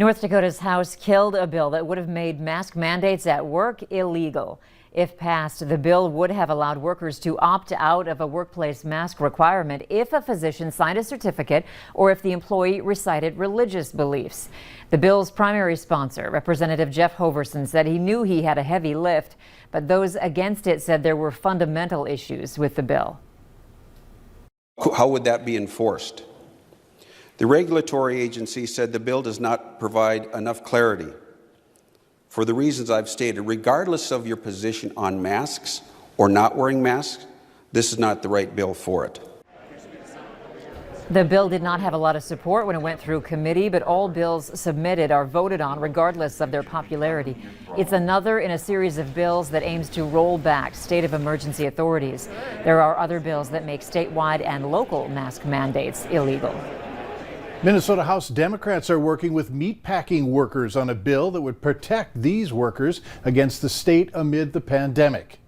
North Dakota's House killed a bill that would have made mask mandates at work illegal. If passed, the bill would have allowed workers to opt out of a workplace mask requirement if a physician signed a certificate or if the employee recited religious beliefs. The bill's primary sponsor, Representative Jeff Hoverson, said he knew he had a heavy lift, but those against it said there were fundamental issues with the bill. How would that be enforced? The regulatory agency said the bill does not provide enough clarity. For the reasons I've stated, regardless of your position on masks or not wearing masks, this is not the right bill for it. The bill did not have a lot of support when it went through committee, but all bills submitted are voted on regardless of their popularity. It's another in a series of bills that aims to roll back state of emergency authorities. There are other bills that make statewide and local mask mandates illegal. Minnesota House Democrats are working with meatpacking workers on a bill that would protect these workers against the state amid the pandemic.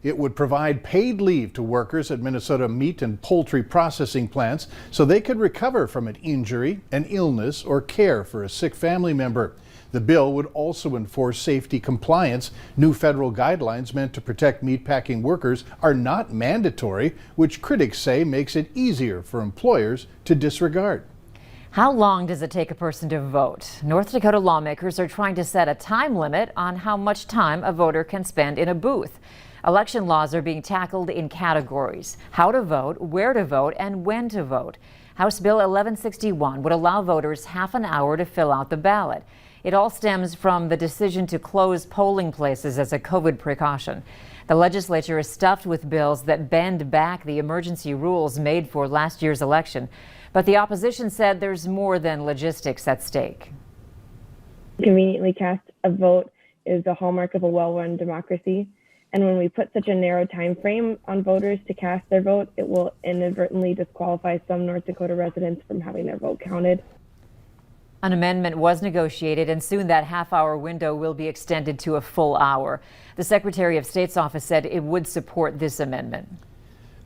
It would provide paid leave to workers at Minnesota meat and poultry processing plants so they could recover from an injury, an illness, or care for a sick family member. The bill would also enforce safety compliance. New federal guidelines meant to protect meatpacking workers are not mandatory, which critics say makes it easier for employers to disregard. How long does it take a person to vote? North Dakota lawmakers are trying to set a time limit on how much time a voter can spend in a booth. Election laws are being tackled in categories: how to vote, where to vote, and when to vote. House Bill 1161 would allow voters half an hour to fill out the ballot. It all stems from the decision to close polling places as a COVID precaution. The legislature is stuffed with bills that bend back the emergency rules made for last year's election. But the opposition said there's more than logistics at stake. Conveniently cast a vote is the hallmark of a well-run democracy. And when we put such a narrow time frame on voters to cast their vote, it will inadvertently disqualify some North Dakota residents from having their vote counted. An amendment was negotiated, and soon that half-hour window will be extended to a full hour. The Secretary of State's office said it would support this amendment.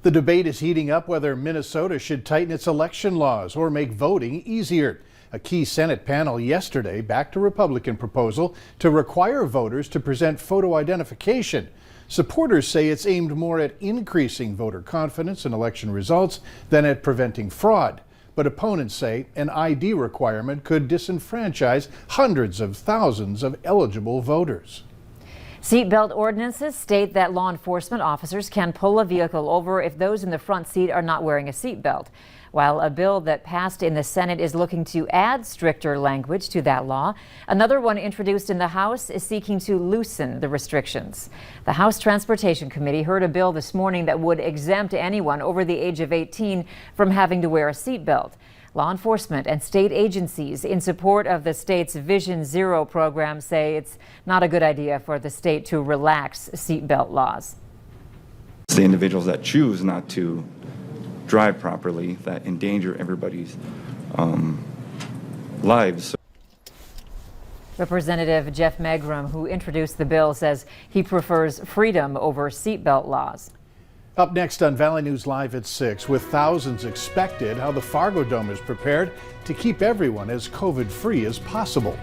The debate is heating up whether Minnesota should tighten its election laws or make voting easier. A key Senate panel yesterday backed a Republican proposal to require voters to present photo identification. Supporters say it's aimed more at increasing voter confidence in election results than at preventing fraud. But opponents say an ID requirement could disenfranchise hundreds of thousands of eligible voters. Seatbelt ordinances state that law enforcement officers can pull a vehicle over if those in the front seat are not wearing a seatbelt. While a bill that passed in the Senate is looking to add stricter language to that law, another one introduced in the House is seeking to loosen the restrictions. The House Transportation Committee heard a bill this morning that would exempt anyone over the age of 18 from having to wear a seatbelt. Law enforcement and state agencies in support of the state's Vision Zero program say it's not a good idea for the state to relax seatbelt laws. It's the individuals that choose not to drive properly that endanger everybody's lives. Representative Jeff Megram, who introduced the bill, says he prefers freedom over seatbelt laws. Up next on Valley News Live at 6, with thousands expected, how the Fargo Dome is prepared to keep everyone as COVID-free as possible.